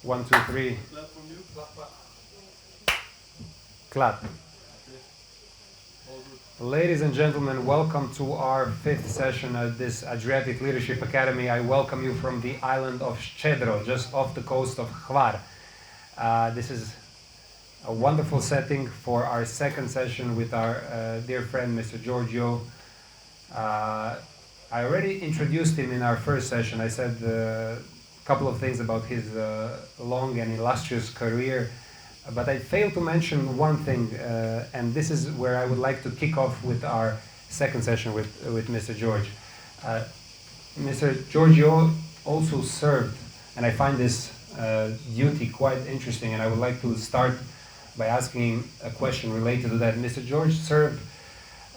1, 2, 3. Clap from you. Clap. Ladies and gentlemen, welcome to our 5th session at this Adriatic Leadership Academy. I welcome you from the island of Ščedro, just off the coast of Hvar. This is a wonderful setting for our 2nd session with our dear friend, Mr. Giorgio. I already introduced him in our 1st session. I said a couple of things about his long and illustrious career. But I failed to mention one thing, and this is where I would like to kick off with our 2nd session with Mr. George. Mr. Giorgio also served, and I find this duty quite interesting, and I would like to start by asking a question related to that. Mr. George served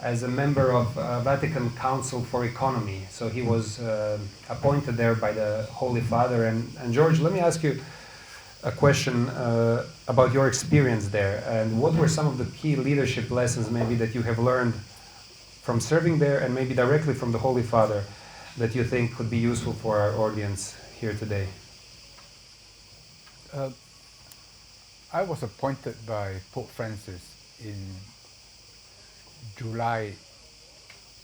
as a member of Vatican Council for Economy, so he was appointed there by the Holy Father. And George, let me ask you a question about your experience there, and what were some of the key leadership lessons maybe that you have learned from serving there and maybe directly from the Holy Father that you think could be useful for our audience here today? I was appointed by Pope Francis in July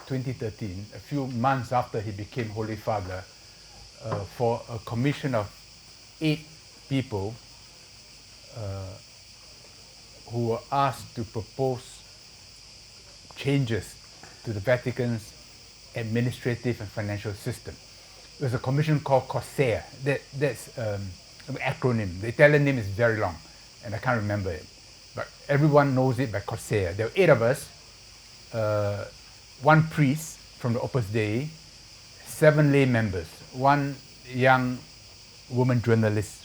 2013, a few months after he became Holy Father, for a commission of 8 people who were asked to propose changes to the Vatican's administrative and financial system. It was a commission called COSEA. That's an acronym. The Italian name is very long, and I can't remember it. But everyone knows it by COSEA. There were 8 of us, 1 priest from the Opus Dei, 7 lay members, 1 young woman journalist.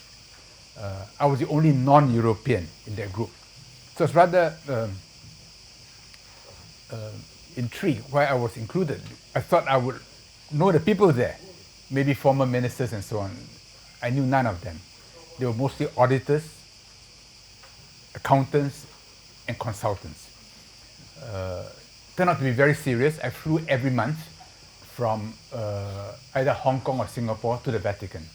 I was the only non-European in that group. So I was rather intrigued why I was included. I thought I would know the people there, maybe former ministers and so on. I knew none of them. They were mostly auditors, accountants, and consultants. Turned out to be very serious. I flew every month from either Hong Kong or Singapore to the Vatican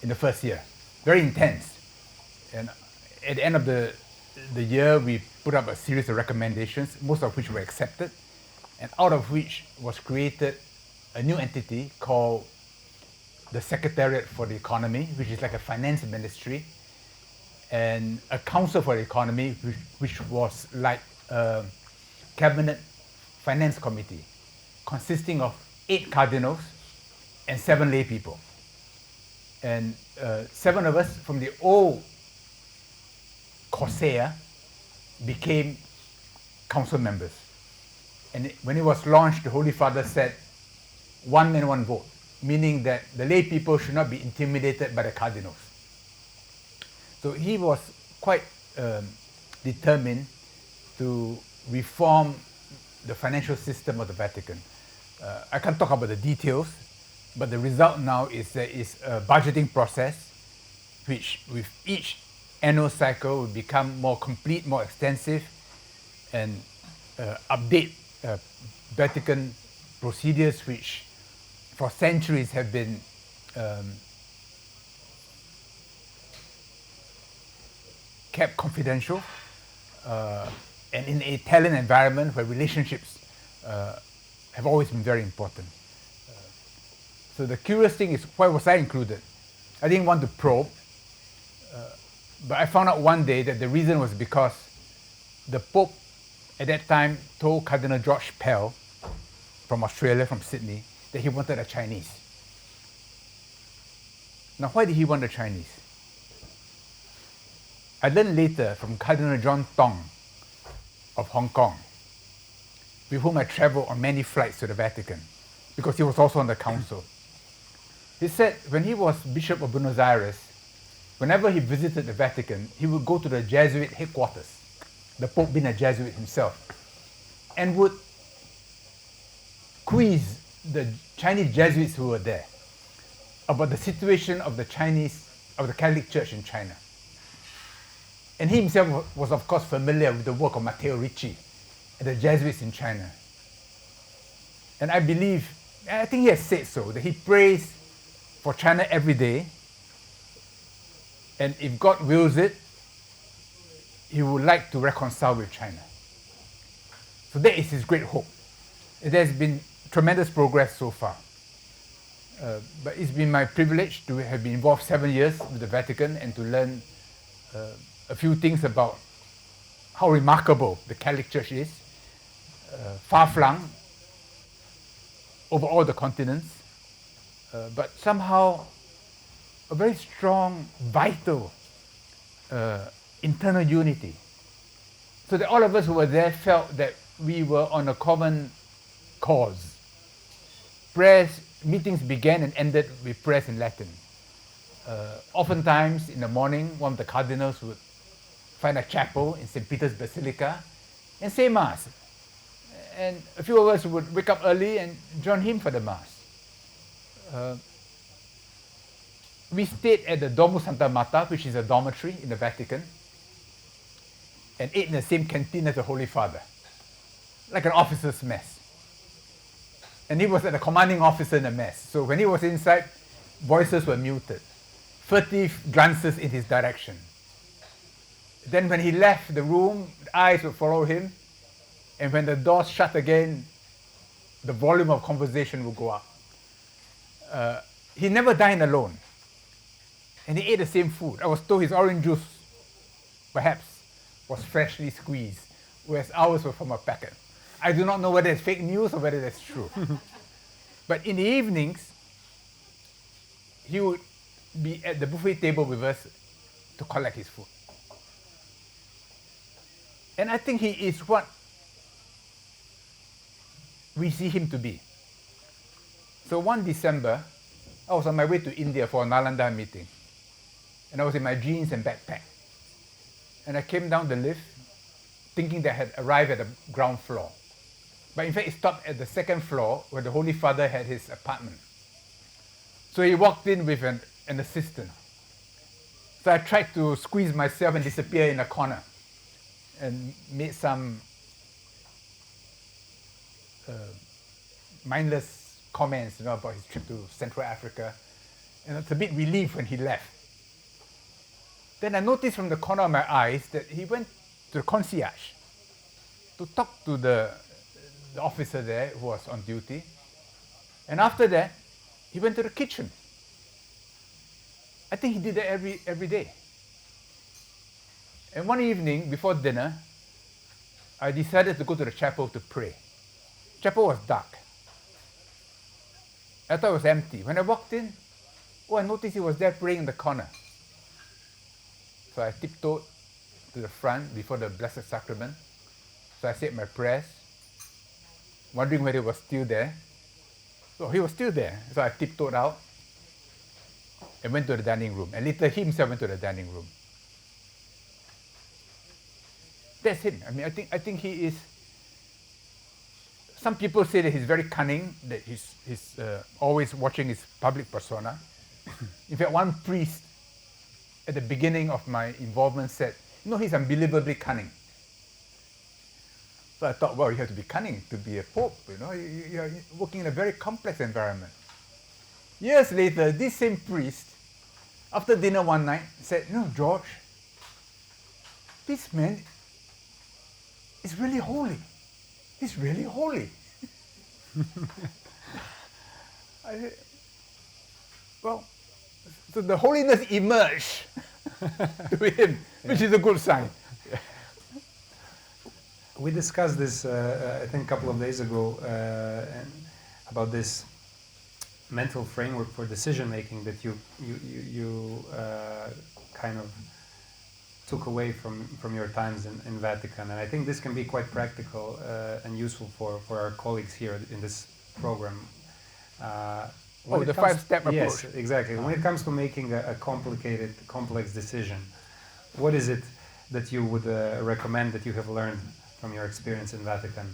in the first year. Very intense. And at the end of the year, we put up a series of recommendations, most of which were accepted, and out of which was created a new entity called the Secretariat for the Economy, which is like a finance ministry, and a Council for the Economy, which was like a cabinet finance committee, consisting of 8 cardinals and 7 lay people. And 7 of us from the old COSEA became council members. And when it was launched, the Holy Father said, 1 man, 1 vote, meaning that the lay people should not be intimidated by the cardinals. So he was quite determined to reform the financial system of the Vatican. I can't talk about the details, but the result now is there is a budgeting process which with each annual cycle will become more complete, more extensive, and update Vatican procedures which for centuries have been kept confidential, and in an Italian environment where relationships have always been very important. So the curious thing is, why was I included? I didn't want to probe, but I found out one day that the reason was because the Pope at that time told Cardinal George Pell from Australia, from Sydney, that he wanted a Chinese. Now, why did he want a Chinese? I learned later from Cardinal John Tong of Hong Kong, with whom I traveled on many flights to the Vatican, because he was also on the council. He said when he was Bishop of Buenos Aires, whenever he visited the Vatican, he would go to the Jesuit headquarters, the Pope being a Jesuit himself, and would quiz the Chinese Jesuits who were there about the situation of the Catholic Church in China. And he himself was of course familiar with the work of Matteo Ricci and the Jesuits in China. And I think he has said so, that he prays for China every day And if God wills it, he would like to reconcile with China. So that is his great hope. There has been tremendous progress so far. But it's been my privilege to have been involved 7 years with the Vatican and to learn a few things about how remarkable the Catholic Church is, far-flung over all the continents, but somehow a very strong, vital internal unity. So that all of us who were there felt that we were on a common cause. Meetings began and ended with prayers in Latin. Oftentimes in the morning, one of the cardinals would find a chapel in St. Peter's Basilica and say Mass. And a few of us would wake up early and join him for the Mass. We stayed at the Domus Santa Marta, which is a dormitory in the Vatican, and ate in the same canteen as the Holy Father, like an officer's mess. And he was a commanding officer in the mess. So when he was inside, voices were muted, furtive glances in his direction. Then when he left the room, eyes would follow him, and when the doors shut again, the volume of conversation would go up. He never dined alone, and he ate the same food. I was told his orange juice, perhaps, was freshly squeezed, whereas ours were from a packet. I do not know whether it's fake news or whether that's true. But in the evenings, he would be at the buffet table with us to collect his food. And I think he is what we see him to be. So one December, I was on my way to India for a Nalanda meeting. And I was in my jeans and backpack. And I came down the lift thinking that I had arrived at the ground floor. But in fact, it stopped at the second floor where the Holy Father had his apartment. So he walked in with an assistant. So I tried to squeeze myself and disappear in a corner and made some mindless comments, about his trip to Central Africa. And I was a bit relieved when he left. Then I noticed from the corner of my eyes that he went to the concierge to talk to the officer there who was on duty. And after that, he went to the kitchen. I think he did that every day. And one evening, before dinner, I decided to go to the chapel to pray. Chapel was dark. I thought it was empty. When I walked in, I noticed he was there praying in the corner. So I tiptoed to the front before the Blessed Sacrament. So I said my prayers, wondering whether he was still there. So he was still there. So I tiptoed out and went to the dining room. And later he himself went to the dining room. That's him. I think he is. Some people say that he's very cunning, that he's always watching his public persona. In fact, one priest at the beginning of my involvement said, he's unbelievably cunning. So I thought, well, you have to be cunning to be a pope, You're working in a very complex environment. Years later, this same priest, after dinner one night, said, George, this man is really holy. He's really holy. I said, well, so the holiness emerged to him, which is a good sign. We discussed this, I think, a couple of days ago, about this mental framework for decision making that you kind of took away from your times in Vatican, and I think this can be quite practical and useful for our colleagues here in this program. The five-step approach. Yes, exactly. When it comes to making a complex decision, what is it that you would recommend that you have learned from your experience in Vatican?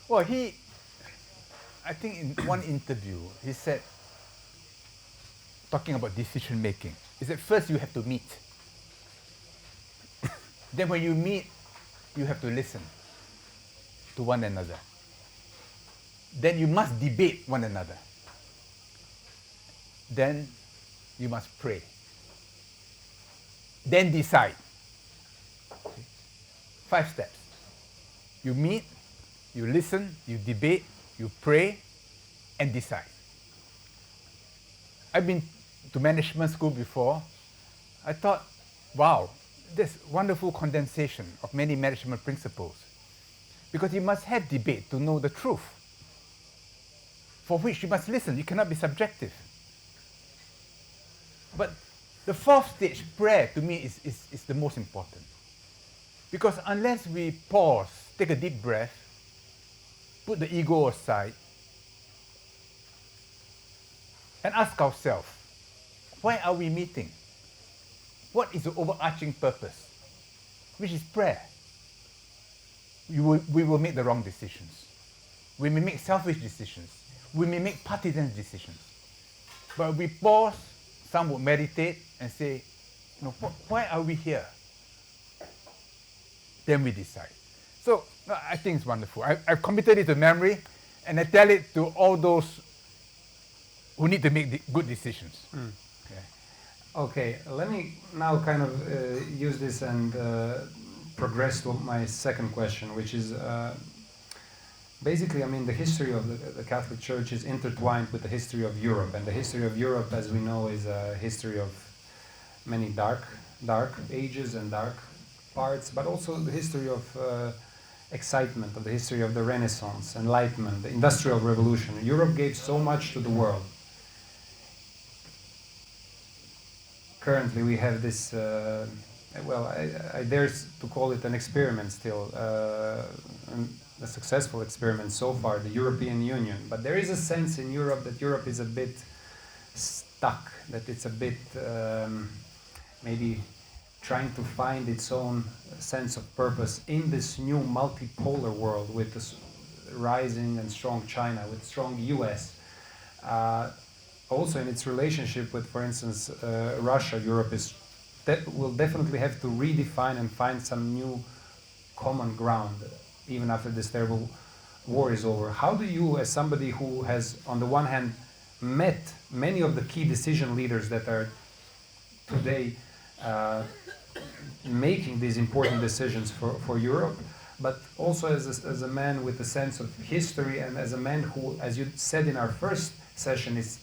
Well, I think in one interview, he said, talking about decision making, he said, first you have to meet. Then when you meet, you have to listen to one another. Then you must debate one another. Then you must pray. then decide. 5 steps. You meet, you listen, you debate, you pray, and decide. I've been to management school before. I thought, wow, this wonderful condensation of many management principles. Because you must have debate to know the truth, for which you must listen. You cannot be subjective. But the 4th stage, prayer, to me is the most important. Because unless we pause, take a deep breath, put the ego aside, and ask ourselves, why are we meeting? What is the overarching purpose? Which is prayer. We will make the wrong decisions. We may make selfish decisions. We may make partisan decisions. But we pause, some will meditate and say, why are we here? Then we decide. So I think it's wonderful. I've committed it to memory, and I tell it to all those who need to make good decisions. Okay, let me now kind of use this and progress to my second question, which is basically, I mean, the history of the Catholic Church is intertwined with the history of Europe, and the history of Europe, as we know, is a history of many dark ages and dark parts, but also the history of excitement, of the history of the Renaissance, Enlightenment, the Industrial Revolution. Europe gave so much to the world. Currently, we have this, well, I dare to call it an experiment still, a successful experiment so far, the European Union. But there is a sense in Europe that Europe is a bit stuck, that it's a bit maybe trying to find its own sense of purpose in this new multipolar world with this rising and strong China, with strong US. Also in its relationship with, for instance, Russia, Europe will definitely have to redefine and find some new common ground, even after this terrible war is over. How do you, as somebody who has, on the one hand, met many of the key decision leaders that are today making these important decisions for Europe, but also as a man with a sense of history, and as a man who, as you said in our first session, is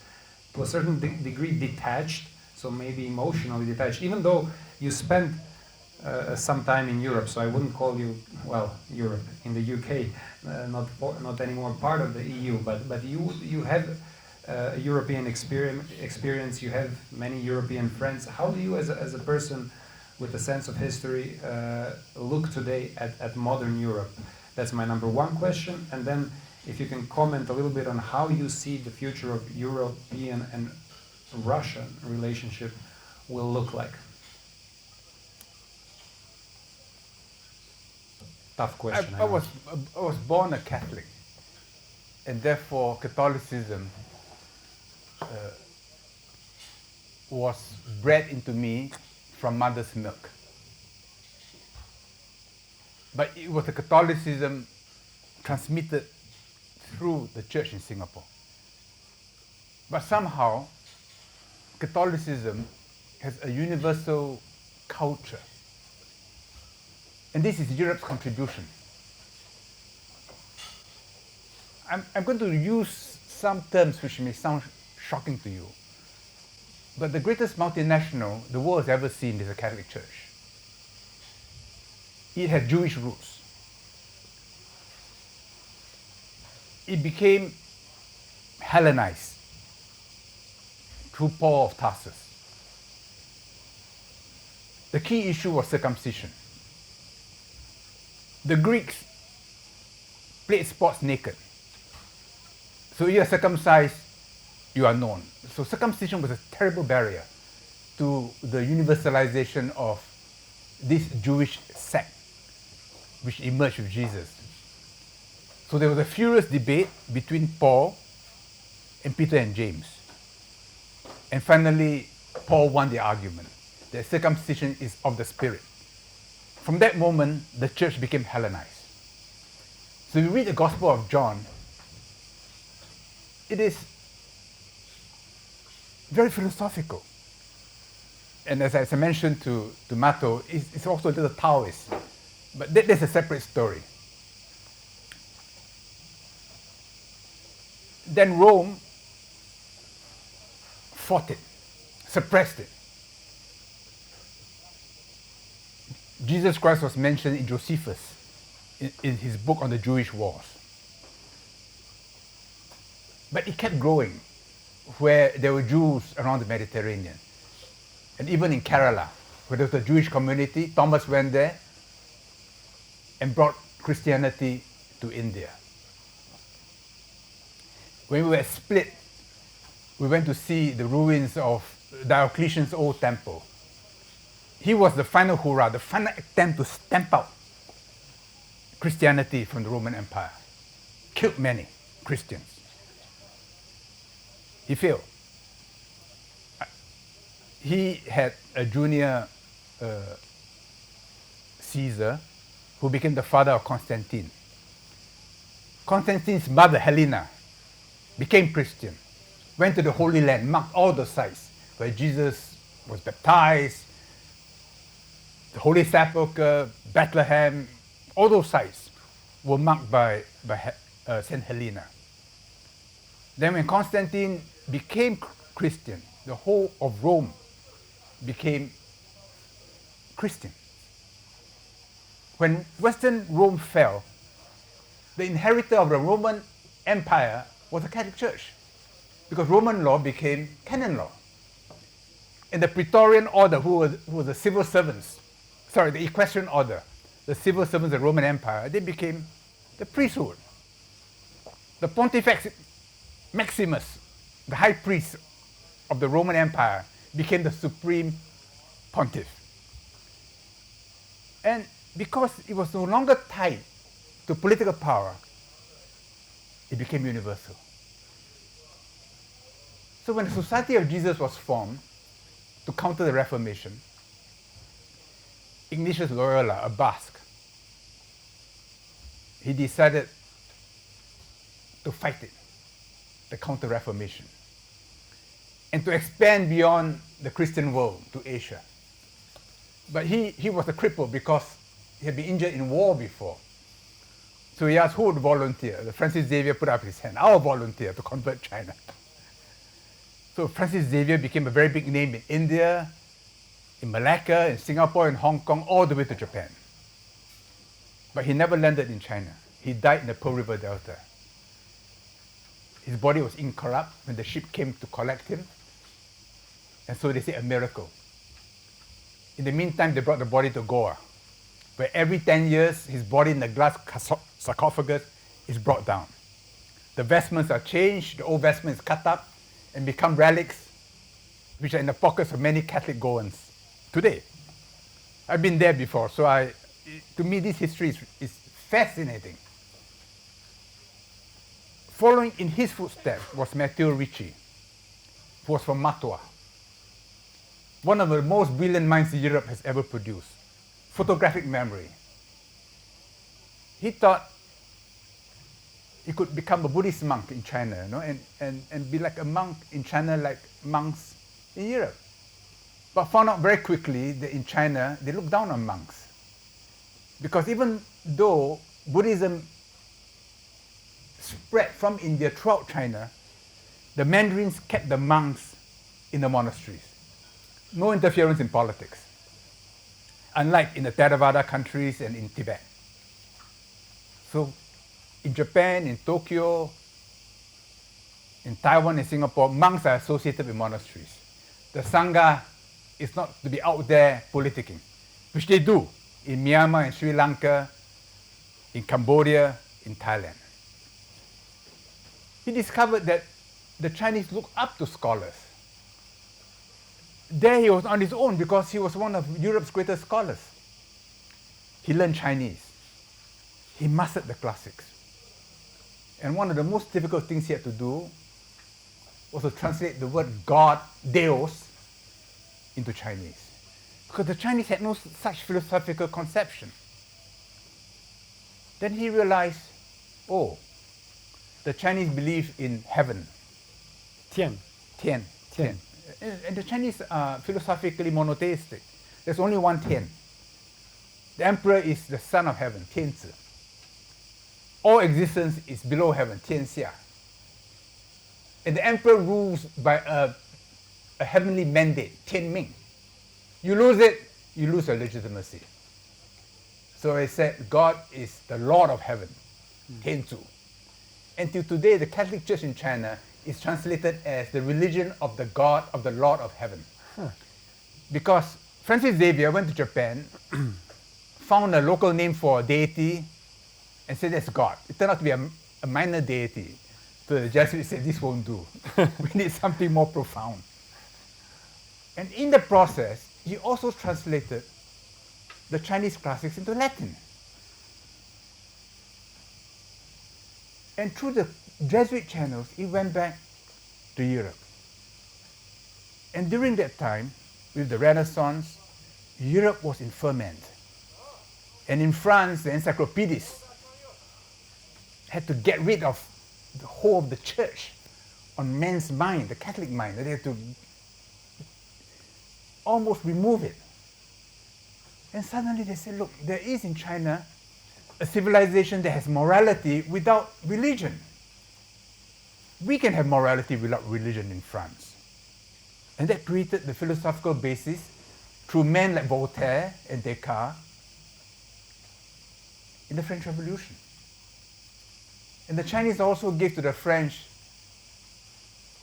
to a certain degree detached, so maybe emotionally detached, even though you spent some time in Europe, so I wouldn't call you, well, Europe, in the UK, not anymore part of the EU, but you have a European experience, you have many European friends. How do you, as a person with a sense of history, look today at modern Europe? That's my number one question. And then if you can comment a little bit on how you see the future of European and Russian relationship will look like. Tough question. I was born a Catholic, and therefore Catholicism was bred into me from mother's milk. But it was a Catholicism transmitted through the church in Singapore. But somehow, Catholicism has a universal culture. And this is Europe's contribution. I'm going to use some terms which may sound shocking to you. But the greatest multinational the world has ever seen is the Catholic Church. It had Jewish roots. It became Hellenized through Paul of Tarsus. The key issue was circumcision. The Greeks played sports naked. So you are circumcised, you are known. So circumcision was a terrible barrier to the universalization of this Jewish sect which emerged with Jesus. So there was a furious debate between Paul and Peter and James. And finally, Paul won the argument that circumcision is of the Spirit. From that moment, the church became Hellenized. So you read the Gospel of John, it is very philosophical. And as I mentioned to Mato, it's also a little Taoist. But that's a separate story. Then Rome fought it, suppressed it. Jesus Christ was mentioned in Josephus, in his book on the Jewish wars. But it kept growing, where there were Jews around the Mediterranean. And even in Kerala, where there was a Jewish community, Thomas went there and brought Christianity to India. When we were split, we went to see the ruins of Diocletian's old temple. He was the final hurrah, the final attempt to stamp out Christianity from the Roman Empire. Killed many Christians. He failed. He had a junior Caesar who became the father of Constantine. Constantine's mother, Helena, became Christian, went to the Holy Land, marked all the sites where Jesus was baptized, the Holy Sepulchre, Bethlehem, all those sites were marked by Saint Helena. Then when Constantine became Christian, the whole of Rome became Christian. When Western Rome fell, the inheritor of the Roman Empire was the Catholic Church, because Roman law became canon law. And the Praetorian order, who were the civil servants, the equestrian order, the civil servants of the Roman Empire, they became the priesthood. The Pontifex Maximus, the high priest of the Roman Empire, became the supreme pontiff. And because it was no longer tied to political power, it became universal. So when the Society of Jesus was formed to counter the Reformation, Ignatius Loyola, a Basque, he decided to fight it, the Counter-Reformation, and to expand beyond the Christian world to Asia. But he was a cripple because he had been injured in war before. So he asked who would volunteer. The Francis Xavier put up his hand. I'll volunteer to convert China. So Francis Xavier became a very big name in India, in Malacca, in Singapore, in Hong Kong, all the way to Japan. But he never landed in China. He died in the Pearl River Delta. His body was incorrupt when the ship came to collect him. And so they say a miracle. In the meantime, they brought the body to Goa, where every 10 years, his body in the glass sarcophagus is brought down. The vestments are changed, the old vestments cut up and become relics, which are in the pockets of many Catholic Goans today. I've been there before, so to me this history is fascinating. Following in his footsteps was Matteo Ricci, who was from Mantua, one of the most brilliant minds Europe has ever produced. Photographic memory. He thought he could become a Buddhist monk in China, and be like a monk in China like monks in Europe. But found out very quickly that in China, they look down on monks. Because even though Buddhism spread from India throughout China, the Mandarins kept the monks in the monasteries. No interference in politics, unlike in the Theravada countries and in Tibet. So in Japan, in Tokyo, in Taiwan, and Singapore, monks are associated with monasteries. The Sangha is not to be out there politicking, which they do in Myanmar, in Sri Lanka, in Cambodia, in Thailand. He discovered that the Chinese look up to scholars. There he was on his own because he was one of Europe's greatest scholars. He learned Chinese. He mastered the classics. And one of the most difficult things he had to do was to translate the word God, Deus, into Chinese. Because the Chinese had no such philosophical conception. Then he realized, the Chinese believe in heaven. Tian. Tian. And the Chinese are philosophically monotheistic. There's only one Tian. The emperor is the son of heaven, Tianzi. All existence is below heaven, Tianxia. And the emperor rules by a heavenly mandate, Tianming. You lose it, you lose your legitimacy. So I said, God is the Lord of heaven, Tianzu. Until today, the Catholic Church in China is translated as the religion of the God of the Lord of heaven. Because Francis Xavier went to Japan, found a local name for a deity, and said that's God. It turned out to be a minor deity. So the Jesuits said, this won't do. We need something more profound. And in the process, he also translated the Chinese classics into Latin. And through the Jesuit channels, it went back to Europe. And during that time, with the Renaissance, Europe was in ferment. And in France, the encyclopedists had to get rid of the whole of the church on men's mind, the Catholic mind. They had to almost remove it. And suddenly they said, look, there is in China a civilization that has morality without religion. We can have morality without religion in France. And that created the philosophical basis through men like Voltaire and Descartes in the French Revolution. And the Chinese also gave to the French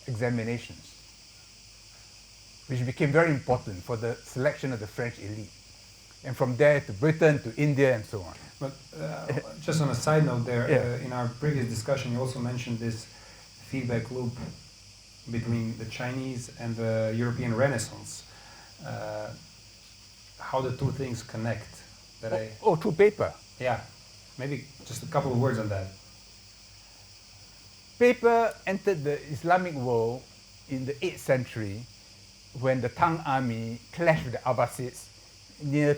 examinations, which became very important for the selection of the French elite. And from there to Britain, to India, and so on. But just on a side note there, Yeah. in our previous discussion, you also mentioned this feedback loop between the Chinese and the European Renaissance. How the two things connect. Through paper. Yeah, maybe just a couple of words on that. Paper entered the Islamic world in the 8th century when the Tang army clashed with the Abbasids near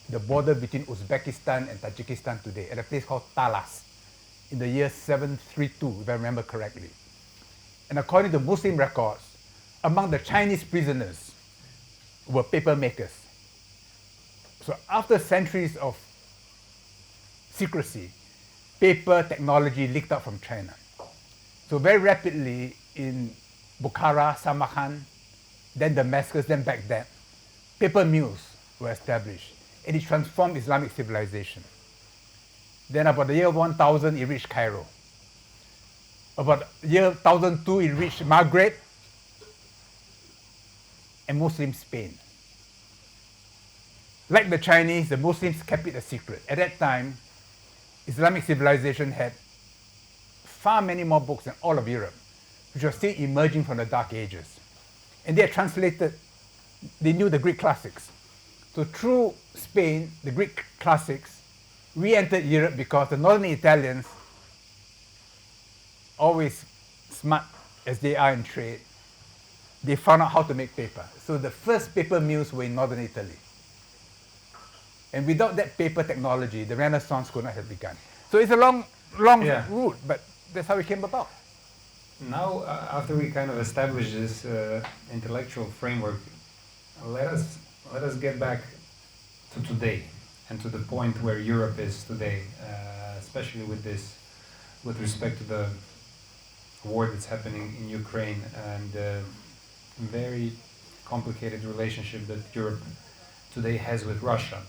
the border between Uzbekistan and Tajikistan today, at a place called Talas, in the year 732, if I remember correctly. And according to Muslim records, among the Chinese prisoners were paper makers. So after centuries of secrecy, paper technology leaked out from China. So very rapidly in Bukhara, Samarkand, then Damascus, then Baghdad, paper mills were established, and it transformed Islamic civilization. Then about the year 1000, it reached Cairo. About the year 1002, it reached Maghreb and Muslim Spain. Like the Chinese, the Muslims kept it a secret. At that time, Islamic civilization had far many more books than all of Europe, which were still emerging from the Dark Ages. And they had translated, they knew the Greek classics. So through Spain, the Greek classics re-entered Europe because the northern Italians, always smart as they are in trade, they found out how to make paper. So the first paper mills were in northern Italy. And without that paper technology, the Renaissance could not have begun. So it's a long route, but that's how it came about. Now, after we kind of established this intellectual framework, let us get back to today and to the point where Europe is today, especially with respect to the war that's happening in Ukraine and the very complicated relationship that Europe today has with Russia.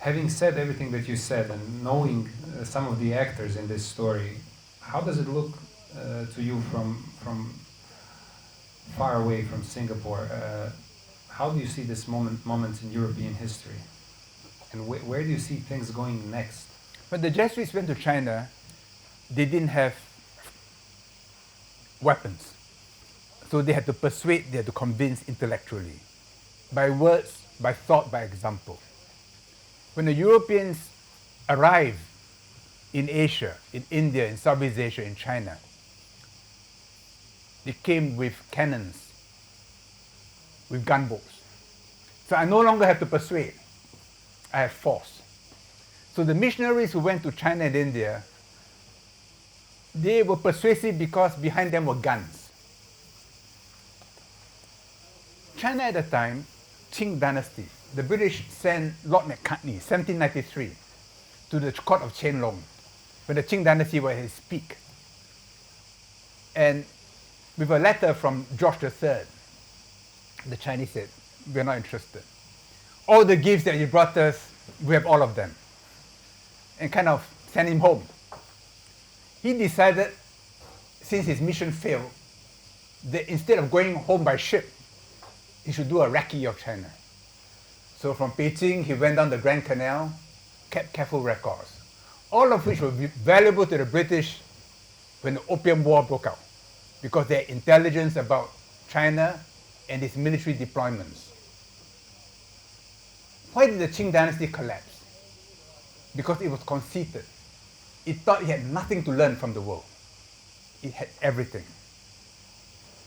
Having said everything that you said and knowing some of the actors in this story, how does it look to you from far away from Singapore? How do you see this moments in European history? And where do you see things going next? When the Jesuits went to China, they didn't have weapons. So they had to persuade, they had to convince intellectually, by words, by thought, by example. When the Europeans arrived in Asia, in India, in Southeast Asia, in China, they came with cannons, with gunboats. So I no longer have to persuade, I have force. So the missionaries who went to China and India, they were persuasive because behind them were guns. China at the time, Qing dynasty, the British sent Lord Macartney, 1793, to the court of Qianlong, when the Qing dynasty was at its peak. And with a letter from George III, the Chinese said, we're not interested. All the gifts that you brought us, we have all of them. And kind of sent him home. He decided, since his mission failed, that instead of going home by ship, he should do a recce of China. So from Beijing, he went down the Grand Canal, kept careful records, all of which were valuable to the British when the Opium War broke out, because they had intelligence about China and its military deployments. Why did the Qing dynasty collapse? Because it was conceited. It thought it had nothing to learn from the world. It had everything.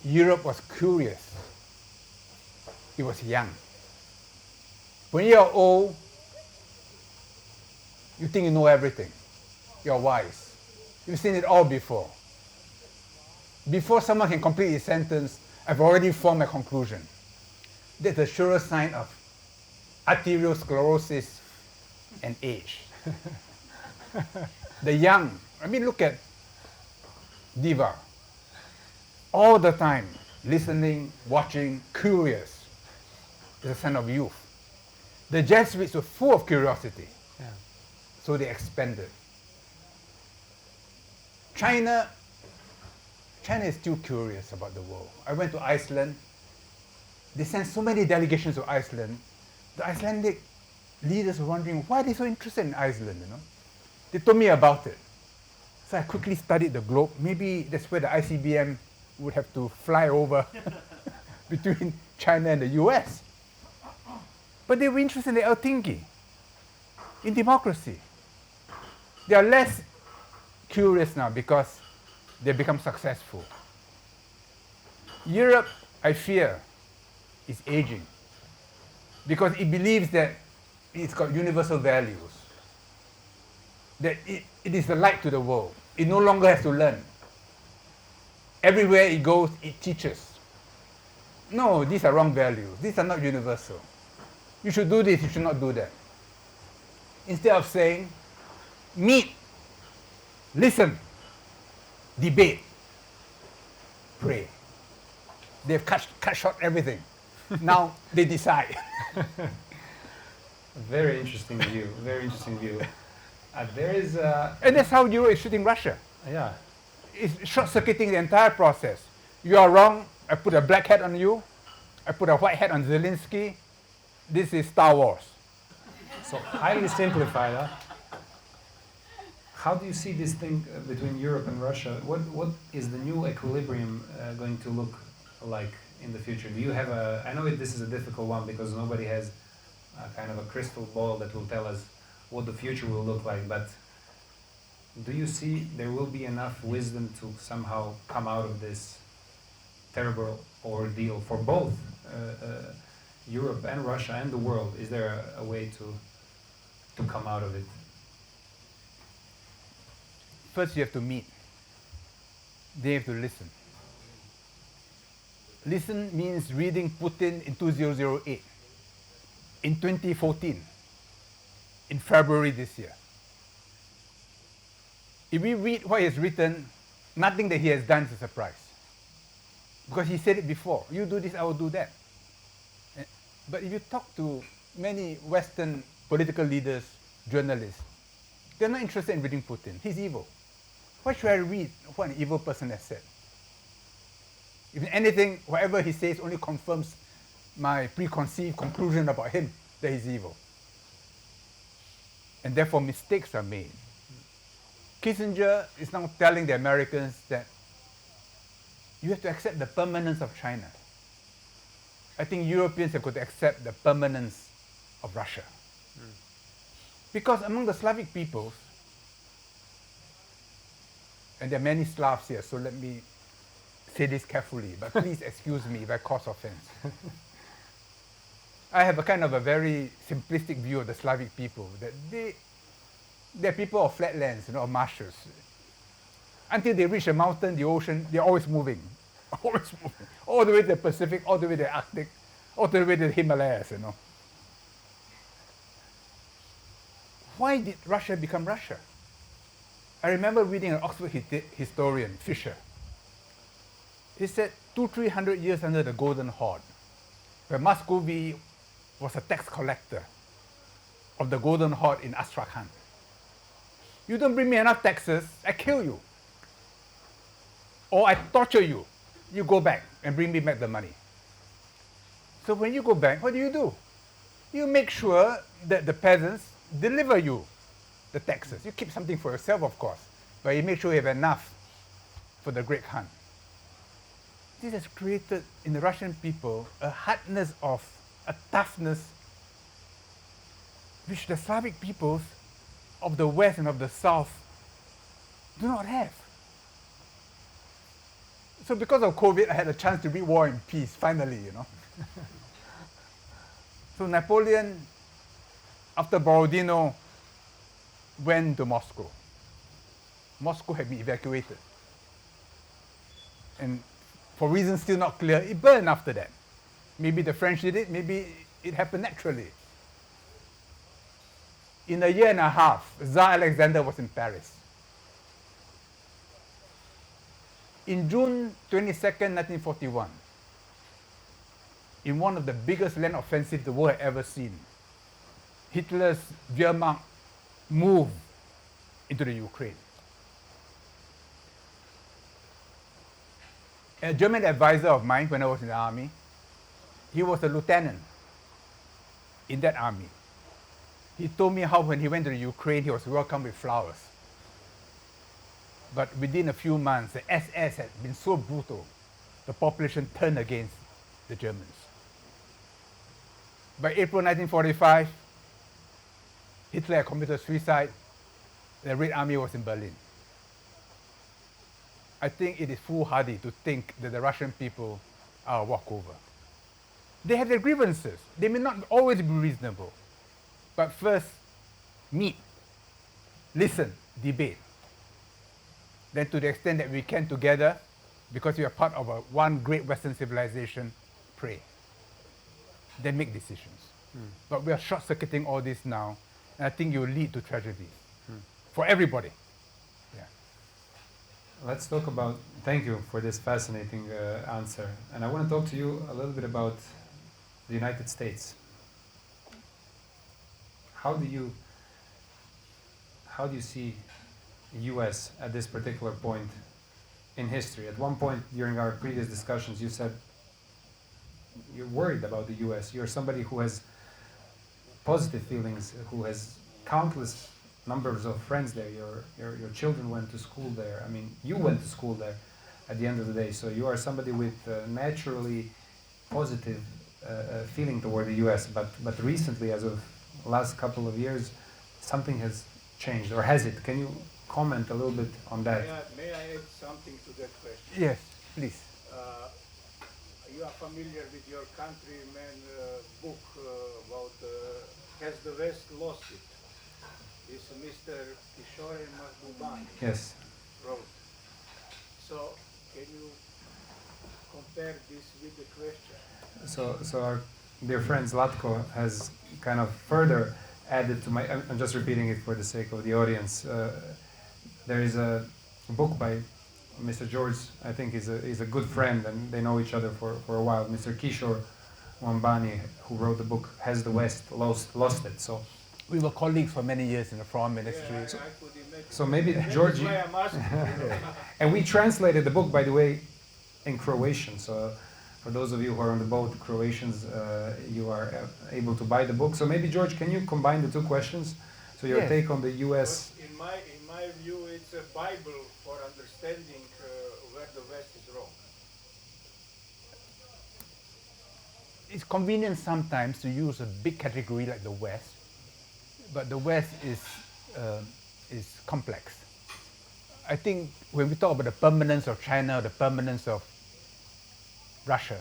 Europe was curious. It was young. When you are old, you think you know everything. You're wise. You've seen it all before. Before someone can complete his sentence, I've already formed a conclusion. That's a sure sign of arteriosclerosis and age. The young, look at Diva. All the time, listening, watching, curious, is a sign of youth. The Jesuits were full of curiosity, so they expanded. China is still curious about the world. I went to Iceland. They sent so many delegations to Iceland. The Icelandic leaders were wondering why they're so interested in Iceland, They told me about it. So I quickly studied the globe. Maybe that's where the ICBM would have to fly over between China and the US. But they were interested in the Helsinki, in democracy. They are less curious now because they become successful. Europe, I fear, is aging because it believes that it's got universal values, that it is the light to the world. It no longer has to learn. Everywhere it goes, it teaches. No, these are wrong values. These are not universal. You should do this, you should not do that. Instead of saying, meet, listen, debate, pray. They've cut short everything. Now they decide. Very interesting view, very interesting view. There is and that's how Europe is shooting Russia. Yeah. It's short-circuiting the entire process. You are wrong, I put a black hat on you, I put a white hat on Zelensky. This is Star Wars. So highly simplified, huh? How do you see this thing between Europe and Russia? What is the new equilibrium going to look like in the future? Do you have I know this is a difficult one because nobody has kind of a crystal ball that will tell us what the future will look like, but do you see there will be enough wisdom to somehow come out of this terrible ordeal for both Europe and Russia and the world? Is there a way to come out of it? First you have to meet. They have to listen. Listen means reading Putin in 2008, in 2014, in February this year. If we read what he has written, nothing that he has done is a surprise. Because he said it before, you do this, I will do that. But if you talk to many Western political leaders, journalists, they're not interested in reading Putin. He's evil. Why should I read what an evil person has said? If anything, whatever he says only confirms my preconceived conclusion about him, that he's evil. And therefore mistakes are made. Kissinger is now telling the Americans that you have to accept the permanence of China. I think Europeans have got to accept the permanence of Russia. Because among the Slavic peoples, and there are many Slavs here, so let me say this carefully, but please excuse me if I cause offense. I have a kind of a very simplistic view of the Slavic people, that they're people of flatlands, of marshes. Until they reach a mountain, the ocean, they're always moving, all the way to the Pacific, all the way to the Arctic. all the way to the Himalayas, Why did Russia become Russia? I remember reading an Oxford historian, Fisher. He said 200-300 years under the Golden Horde, where Muscovy was a tax collector of the Golden Horde in Astrakhan. You don't bring me enough taxes, I kill you. Or I torture you. You go back and bring me back the money. So when you go back, what do? You make sure that the peasants deliver you the taxes. You keep something for yourself, of course, but you make sure you have enough for the Great Khan. This has created in the Russian people a hardness a toughness, which the Slavic peoples of the West and of the South do not have. So because of COVID, I had a chance to read War and Peace, finally, So Napoleon, after Borodino, went to Moscow. Moscow had been evacuated. And for reasons still not clear, it burned after that. Maybe the French did it, maybe it happened naturally. In a year and a half, Tsar Alexander was in Paris. In June 22nd, 1941, in one of the biggest land offensives the world had ever seen, Hitler's Wehrmacht moved into the Ukraine. A German advisor of mine when I was in the army, he was a lieutenant in that army. He told me how when he went to the Ukraine, he was welcomed with flowers. But within a few months, the SS had been so brutal, the population turned against the Germans. By April 1945, Hitler had committed suicide. The Red Army was in Berlin. I think it is foolhardy to think that the Russian people are a walkover. They have their grievances. They may not always be reasonable. But first, meet, listen, debate. Then to the extent that we can together, because we are part of one great Western civilization, pray. Then make decisions. But we are short-circuiting all this now, and I think it will lead to tragedy for everybody. Yeah. Let's talk about, thank you for this fascinating answer. And I want to talk to you a little bit about the United States. How do you see US at this particular point in history? At one point during our previous discussions, you said you're worried about the US. You're somebody who has positive feelings, who has countless numbers of friends there. Your children went to school there. I mean, you went to school there at the end of the day. So you are somebody with naturally positive feeling toward the US. But recently, as of last couple of years, something has changed, or has it? Can you comment a little bit on that? May I add something to that question? Yes, please. You are familiar with your countryman book about Has the West Lost It? This Mr. Kishore Mahbubani Yes. wrote. So can you compare this with the question? So our dear friend Zlatko has kind of further added to my, I'm just repeating it for the sake of the audience. There is a book by Mr. George, I think he's a good friend, and they know each other for a while. Mr. Kishore Mahbubani, who wrote the book Has the West Lost It? So We were colleagues for many years in the foreign ministry. Yeah, I could imagine. so maybe George, That's why I'm asking. and we translated the book, by the way, in Croatian. So for those of you who are on the boat, Croatians, you are able to buy the book. So maybe George, can you combine the two questions? So your Yes. take on the U.S. In my view, it's a Bible for understanding where the West is wrong. It's convenient sometimes to use a big category like the West, but the West is complex. I think when we talk about the permanence of China, or the permanence of Russia,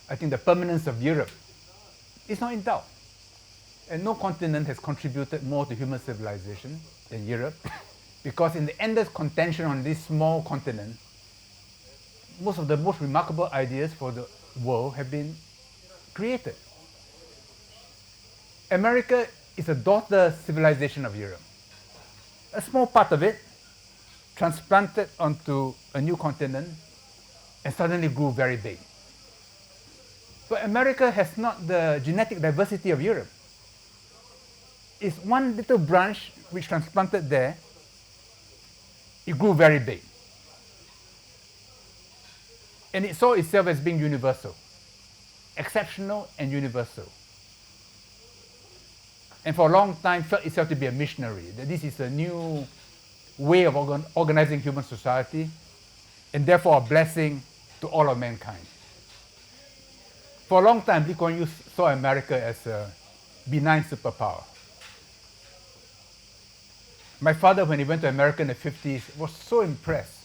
I think the permanence of Europe is not in doubt. And no continent has contributed more to human civilization than Europe, because in the endless contention on this small continent, most of the most remarkable ideas for the world have been created. America is a daughter civilization of Europe. A small part of it transplanted onto a new continent and suddenly grew very big. But America has not the genetic diversity of Europe. It's one little branch which transplanted there, it grew very big. And it saw itself as being universal, exceptional and universal. And for a long time felt itself to be a missionary, that this is a new way of organizing human society, and therefore a blessing to all of mankind. For a long time, Lee Kuan Yew saw America as a benign superpower. My father, when he went to America in the 50s, was so impressed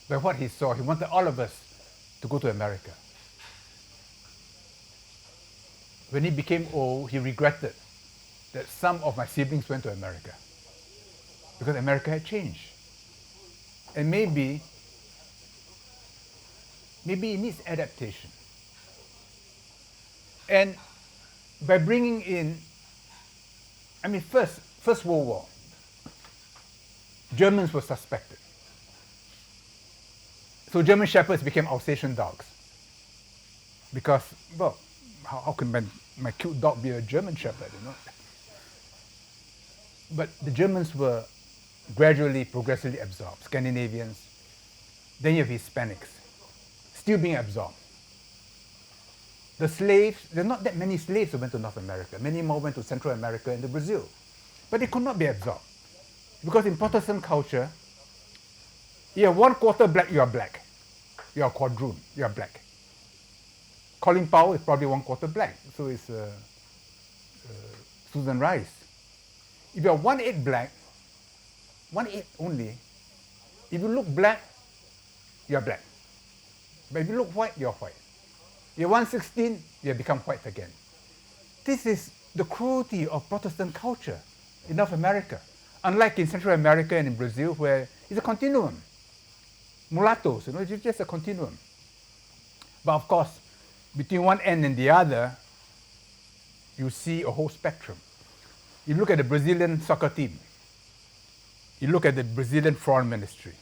by what he saw. He wanted all of us to go to America. When he became old, he regretted that some of my siblings went to America because America had changed. And maybe it needs adaptation. And by bringing in, First World War, Germans were suspected. So German shepherds became Alsatian dogs. Because, well, how can my cute dog be a German shepherd, you know? But the Germans were gradually, progressively absorbed. Scandinavians, then you have Hispanics, still being absorbed. The slaves, there are not that many slaves who went to North America. Many more went to Central America and to Brazil. But they could not be absorbed. Because in Protestant culture, you are 1/4 black, you are black. You are quadroon, you are black. Colin Powell is probably 1/4 black, so is Susan Rice. If you are 1/8 black, 1/8 only, if you look black, you are black. But if you look white, you are white. You're 1/16, you have become white again. This is the cruelty of Protestant culture in North America. Unlike in Central America and in Brazil, where it's a continuum. Mulattoes, it's just a continuum. But of course, between one end and the other, you see a whole spectrum. You look at the Brazilian soccer team. You look at the Brazilian foreign ministry.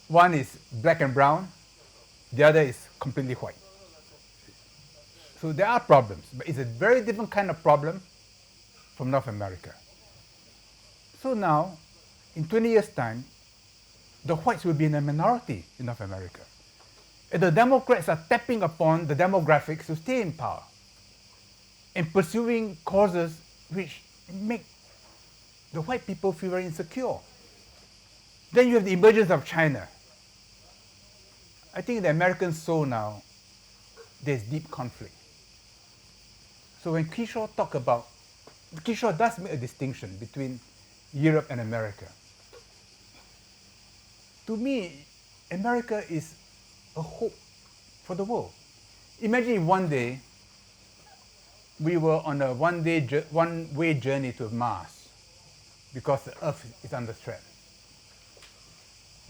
One is black and brown, the other is completely white. So there are problems, but it's a very different kind of problem from North America. So now, in 20 years' time, the whites will be in a minority in North America. And the Democrats are tapping upon the demographics to stay in power and pursuing causes which make the white people feel very insecure. Then you have the emergence of China. I think the Americans saw now there's deep conflict. So when Kishore Kishore does make a distinction between Europe and America. To me, America is a hope for the world. Imagine if one day we were on a one-way journey to Mars because the Earth is under threat.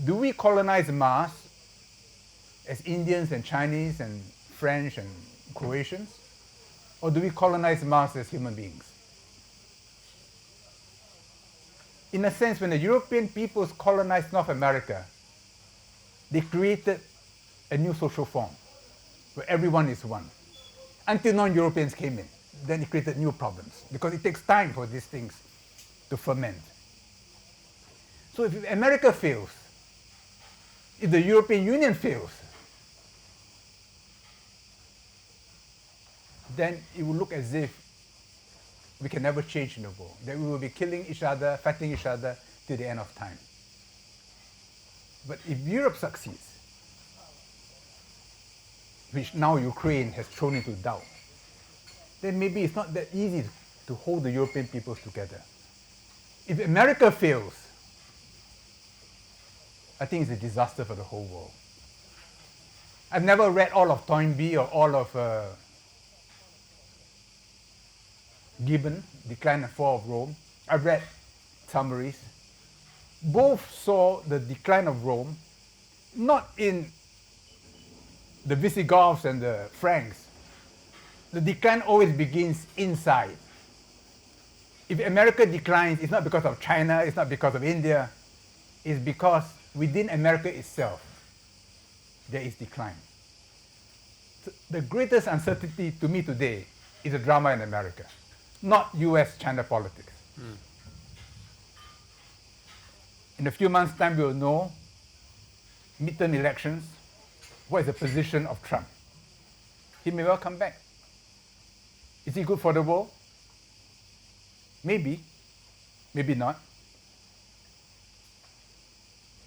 Do we colonize Mars as Indians and Chinese and French and Croatians? Or do we colonize Mars as human beings? In a sense, when the European peoples colonized North America, they created a new social form where everyone is one. Until non-Europeans came in, then it created new problems because it takes time for these things to ferment. So if America fails, if the European Union fails, then it will look as if we can never change in the world, that we will be killing each other, fighting each other till the end of time. But if Europe succeeds, which now Ukraine has thrown into doubt, then maybe it's not that easy to hold the European peoples together. If America fails, I think it's a disaster for the whole world. I've never read all of Toynbee or all of Gibbon, Decline and Fall of Rome. I've read summaries. Both saw the decline of Rome not in the Visigoths and the Franks, the decline always begins inside. If America declines, it's not because of China, it's not because of India, it's because within America itself, there is decline. So the greatest uncertainty to me today is the drama in America, not US-China politics. In a few months' time, we will know, midterm elections, what is the position of Trump. He may well come back. Is he good for the world? Maybe, maybe not.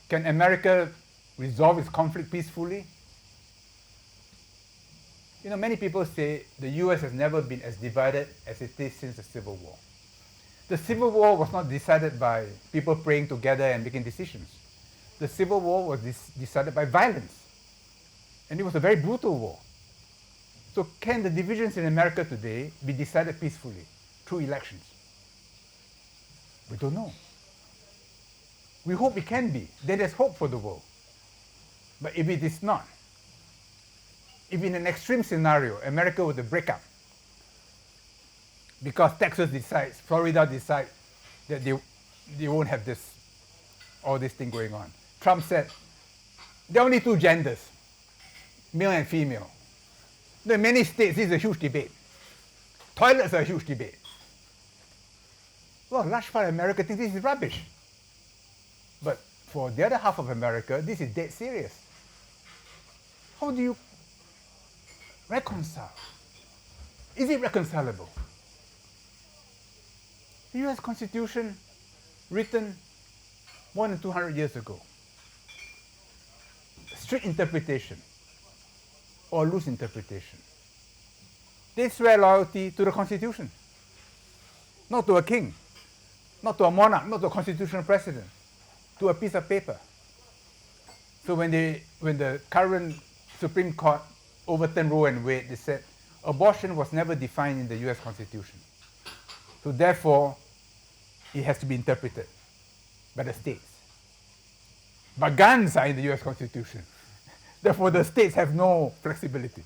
Can America resolve its conflict peacefully? You know, many people say the US has never been as divided as it is since the Civil War. The Civil War was not decided by people praying together and making decisions. The Civil War was decided by violence. And it was a very brutal war. So can the divisions in America today be decided peacefully through elections? We don't know. We hope it can be. Then there's hope for the world. But if it is not, if in an extreme scenario, America were to break up, because Texas decides, Florida decides that they won't have all this thing going on. Trump said, there are only two genders, male and female. In many states, this is a huge debate. Toilets are a huge debate. Well, large part of America thinks this is rubbish. But for the other half of America, this is dead serious. How do you reconcile? Is it reconcilable? The US Constitution, written more than 200 years ago. Strict interpretation or loose interpretation. They swear loyalty to the Constitution, not to a king, not to a monarch, not to a constitutional president, to a piece of paper. So when the current Supreme Court overturned Roe and Wade, they said abortion was never defined in the US Constitution. So therefore, it has to be interpreted by the states. But guns are in the US Constitution. Therefore, the states have no flexibility.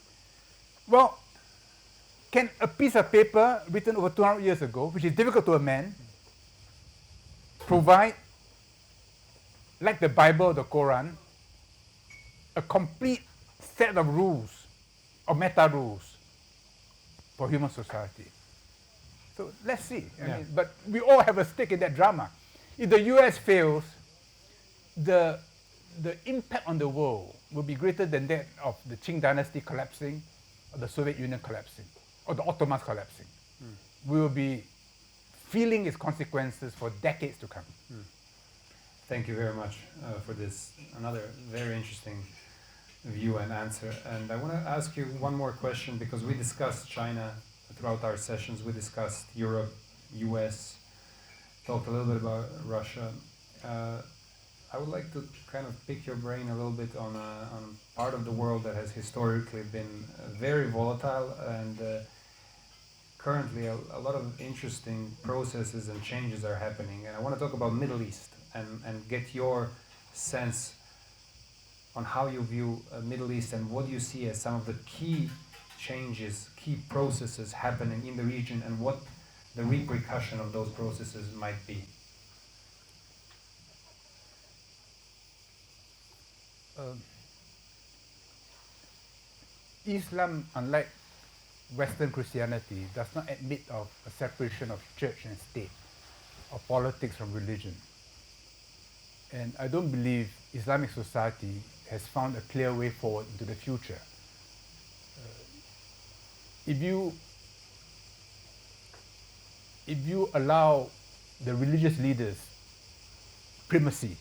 Well, can a piece of paper written over 200 years ago, which is difficult to amend, provide, like the Bible or the Quran, a complete set of rules, or meta rules, for human society? So let's see. I mean, but we all have a stake in that drama. If the US fails, the impact on the world will be greater than that of the Qing dynasty collapsing, or the Soviet Union collapsing, or the Ottomans collapsing. We will be feeling its consequences for decades to come. Thank you very much for this, another very interesting view and answer. And I want to ask you one more question, because we discussed China throughout our sessions. We discussed Europe, US, talked a little bit about Russia. I would like to kind of pick your brain a little bit on part of the world that has historically been very volatile, and currently a lot of interesting processes and changes are happening. And I want to talk about Middle East and get your sense on how you view Middle East and what you see as some of the key changes, key processes happening in the region, and what the repercussion of those processes might be. Islam, unlike Western Christianity, does not admit of a separation of church and state, or politics from religion. And I don't believe Islamic society has found a clear way forward into the future. If you allow the religious leaders primacy,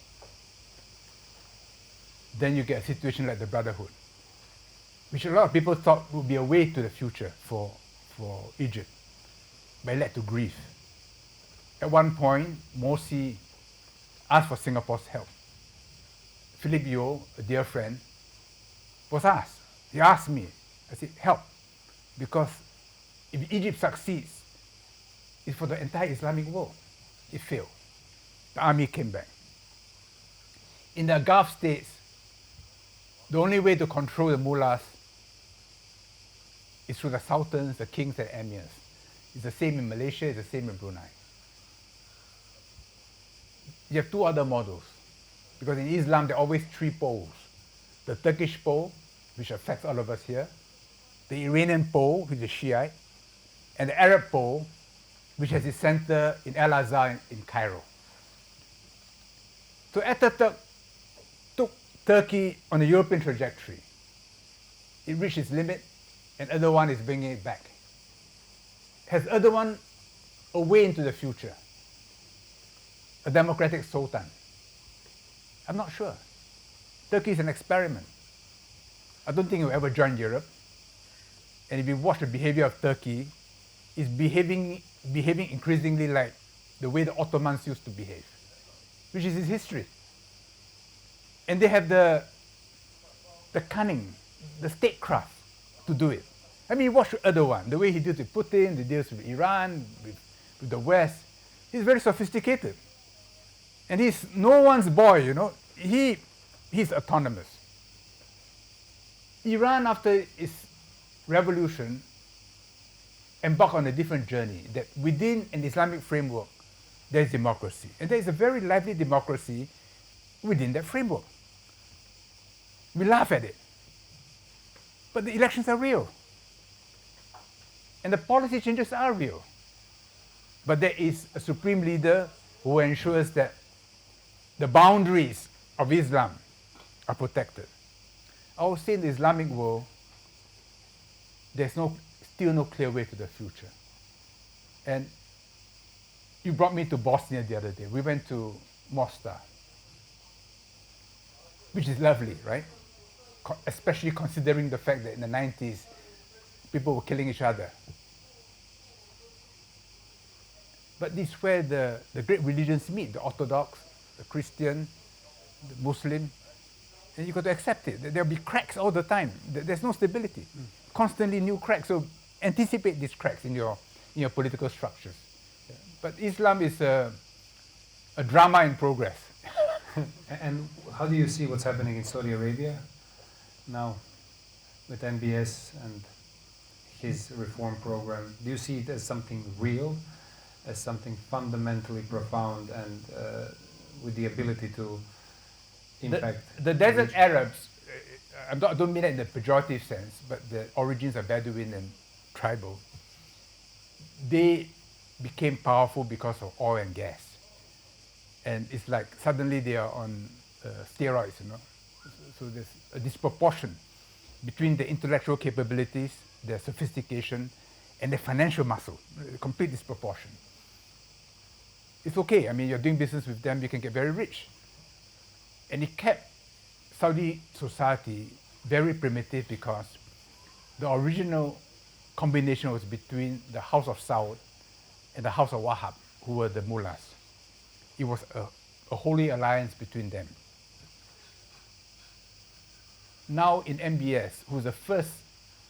then you get a situation like the Brotherhood, which a lot of people thought would be a way to the future for Egypt, but it led to grief. At one point, Morsi asked for Singapore's help. Philip Yeo, a dear friend, was asked. He asked me. I said, help. Because if Egypt succeeds, it's for the entire Islamic world. It failed. The army came back. In the Gulf states, the only way to control the mullahs is through the sultans, the kings and emirs. It's the same in Malaysia, it's the same in Brunei. You have two other models, because in Islam there are always three poles. The Turkish pole, which affects all of us here, the Iranian pole, which is Shiite, and the Arab pole, which has its center in Al-Azhar in Cairo. So Ataturk took Turkey on a European trajectory. It reached its limit, and Erdogan is bringing it back. Has Erdogan a way into the future? A democratic sultan? I'm not sure. Turkey is an experiment. I don't think it will ever join Europe. And if you watch the behavior of Turkey, it's behaving increasingly like the way the Ottomans used to behave, which is its history. And they have the cunning, the statecraft to do it. I mean, watch Erdogan, the way he deals with Putin, he deals with Iran, with the West. He's very sophisticated. And he's no one's boy, you know. He's autonomous. Iran, after its revolution, embarked on a different journey, that within an Islamic framework, there is democracy. And there is a very lively democracy within that framework. We laugh at it. But the elections are real. And the policy changes are real. But there is a supreme leader who ensures that the boundaries of Islam are protected. I would say in the Islamic world, there's still no clear way to the future. And you brought me to Bosnia the other day. We went to Mostar, which is lovely, right? Especially considering the fact that in the 90s, people were killing each other. But this is where the great religions meet, the Orthodox, the Christian, the Muslim, and you've got to accept it. There'll be cracks all the time. There's no stability. Constantly new cracks. So anticipate these cracks in your political structures. Yeah. But Islam is a drama in progress. And how do you see what's happening in Saudi Arabia now with MBS and his reform program? Do you see it as something real, as something fundamentally profound, and with the ability to impact the desert Arabs? I don't mean that in the pejorative sense, but the origins are Bedouin and tribal. They became powerful because of oil and gas. And it's like suddenly they are on steroids, you know. So there's a disproportion between the intellectual capabilities, their sophistication, and their financial muscle, a complete disproportion. It's okay, I mean, you're doing business with them, you can get very rich. And it kept Saudi society very primitive because the original combination was between the House of Saud and the House of Wahab, who were the mullahs. It was a holy alliance between them. Now in MBS, who's the first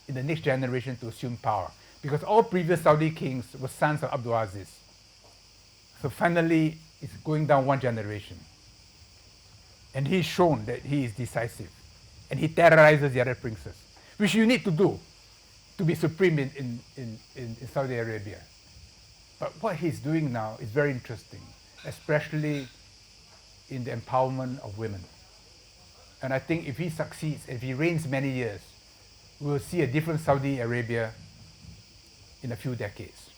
in the next generation to assume power, because all previous Saudi kings were sons of Abdul Aziz. So finally, it's going down one generation. And he's shown that he is decisive. And he terrorizes the other princes, which you need to do to be supreme in Saudi Arabia. But what he's doing now is very interesting, especially in the empowerment of women. And I think if he succeeds, if he reigns many years, we will see a different Saudi Arabia in a few decades.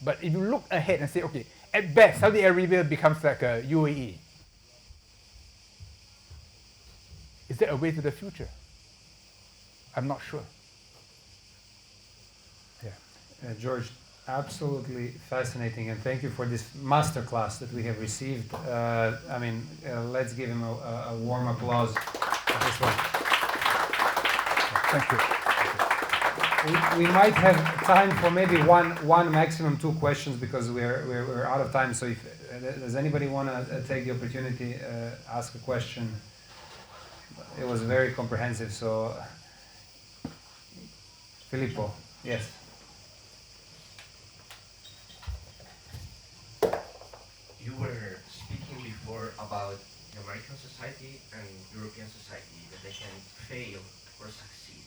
But if you look ahead and say, okay, at best, Saudi Arabia becomes like a UAE. Is there a way to the future? I'm not sure. Yeah. George, absolutely fascinating, and thank you for this masterclass that we have received. Let's give him a warm applause for this one. Thank you. We might have time for maybe one maximum two questions because we're out of time. So if does anybody want to take the opportunity ask a question? It was very comprehensive. So Filippo, yes. You were speaking before about the American society and European society, that they can fail or succeed.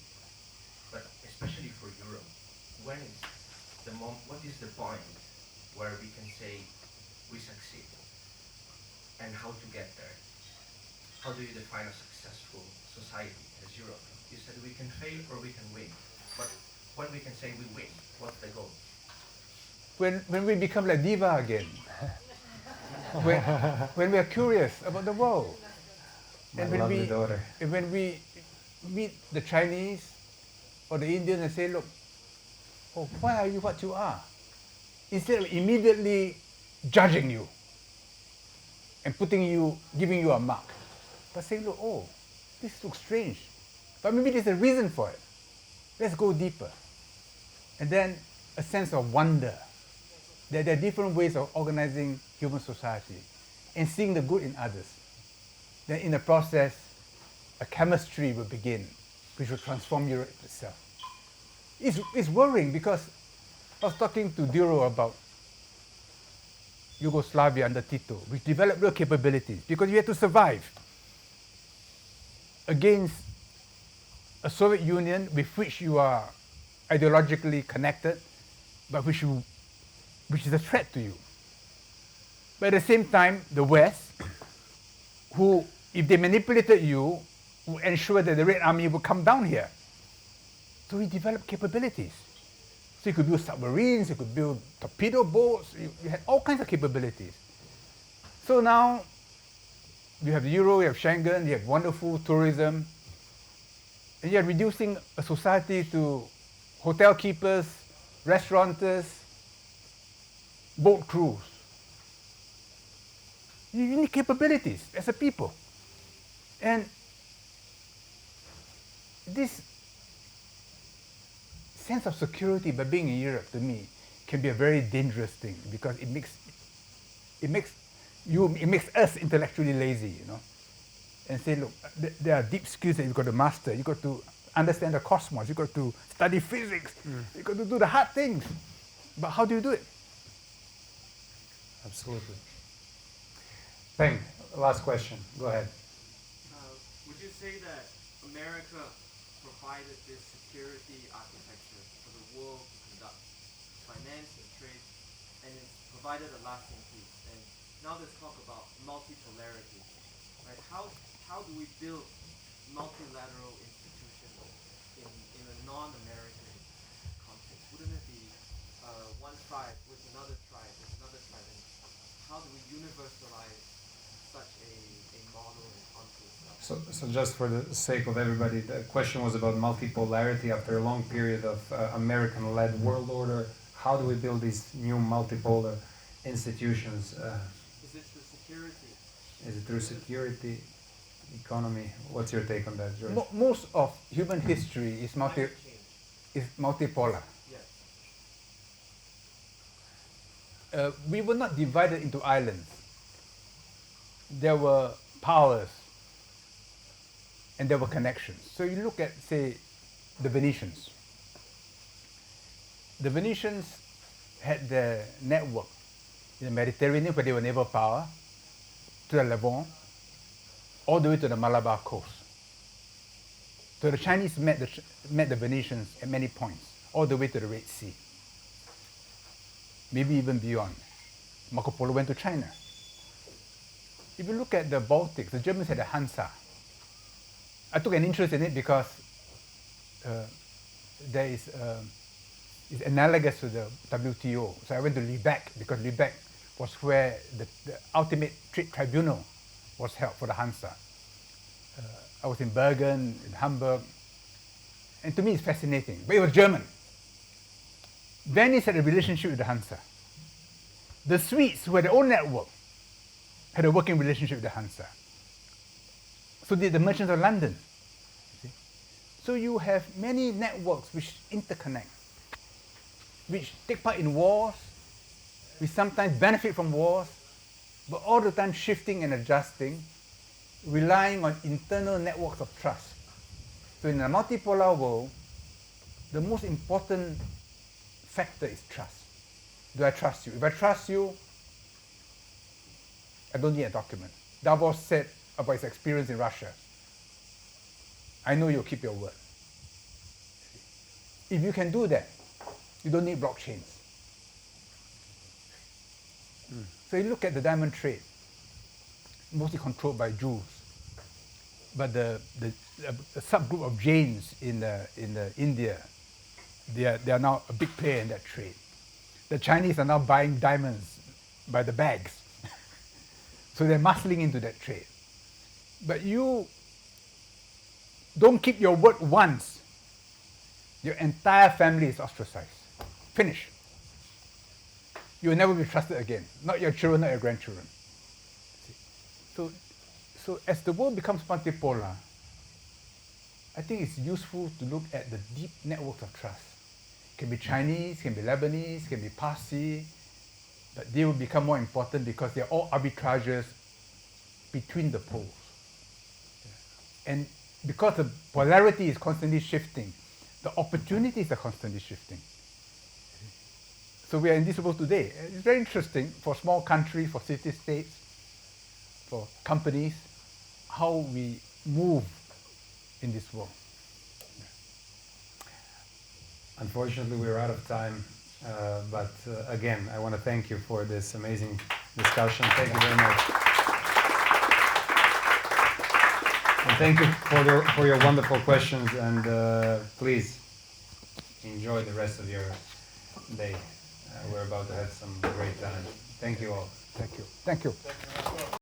when is what is the point where we can say we succeed, and how to get there? How do you define a successful society as Europe? You said we can fail or we can win, but when we can say we win, what's the goal? When we become like diva again, when we are curious about the world, My lovely daughter. and when we meet the Chinese or the Indians and say, look, oh, why are you what you are? Instead of immediately judging you and giving you a mark, but saying, look, oh, this looks strange, but maybe there's a reason for it. Let's go deeper. And then a sense of wonder that there are different ways of organizing human society and seeing the good in others. Then in the process, a chemistry will begin, which will transform Europe itself. It's worrying because I was talking to Duro about Yugoslavia under Tito, which developed real capabilities because you had to survive against a Soviet Union with which you are ideologically connected, but which is a threat to you. But at the same time, the West, who, if they manipulated you, would ensure that the Red Army would come down here. So we developed capabilities. So you could build submarines, you could build torpedo boats, you had all kinds of capabilities. So now you have the Euro, you have Schengen, you have wonderful tourism, and you're reducing a society to hotel keepers, restaurateurs, boat crews. You need capabilities as a people. And this sense of security by being in Europe, to me, can be a very dangerous thing because it makes us intellectually lazy, and say, look, there are deep skills that you've got to master. You've got to understand the cosmos. You've got to study physics. You've got to do the hard things. But how do you do it? Absolutely. Peng, last question. Go ahead. Would you say that America provided this security architecture for the world to conduct finance and trade, and it's provided a lasting peace? And now let's talk about multipolarity. Right? How do we build multilateral institutions in a non-American context? Wouldn't it be one tribe with another tribe with another tribe? And how do we universalize such a model onto itself? So just for the sake of everybody, the question was about multipolarity after a long period of American-led world order. How do we build these new multipolar institutions? Is it through security? Is it through security, economy? What's your take on that, George? Most of human history is multipolar. Yes. We were not divided into islands. There were powers and there were connections. So you look at, say, the Venetians. The Venetians had their network in the Mediterranean, where they were naval power, to the Levant, all the way to the Malabar coast. So the Chinese met the Venetians at many points, all the way to the Red Sea, maybe even beyond. Marco Polo went to China. If you look at the Baltics, the Germans had the Hansa. I took an interest in it because there is it's analogous to the WTO. So I went to Lübeck because Lübeck was where the ultimate trade tribunal was held for the Hansa. I was in Bergen, in Hamburg, and to me it's fascinating. But it was German. Venice had a relationship with the Hansa. The Swedes, who had their own network, had a working relationship with the Hansa. So did the merchants of London. See? So you have many networks which interconnect, which take part in wars, which sometimes benefit from wars, but all the time shifting and adjusting, relying on internal networks of trust. So in a multipolar world, the most important factor is trust. Do I trust you? If I trust you, I don't need a document. Davos said about his experience in Russia, I know you'll keep your word. If you can do that, You don't need blockchains. So you look at the diamond trade, mostly controlled by Jews, but the subgroup of Jains in India, they are now a big player in that trade. The Chinese are now buying diamonds by the bags, so they're muscling into that trade. But you don't keep your word once, your entire family is ostracized. Finish. You will never be trusted again. Not your children, not your grandchildren. So as the world becomes multipolar, I think it's useful to look at the deep networks of trust. It can be Chinese, can be Lebanese, can be Parsi, but they will become more important because they're all arbitrageurs between the poles. And because the polarity is constantly shifting, the opportunities are constantly shifting. So we are in this world today. It's very interesting for small countries, for city-states, for companies, how we move in this world. Unfortunately, we're out of time, but again, I want to thank you for this amazing discussion. Thank you very much. And thank you for your wonderful questions, and please enjoy the rest of your day. We're about to have some great time. Thank you all. Thank you. Thank you.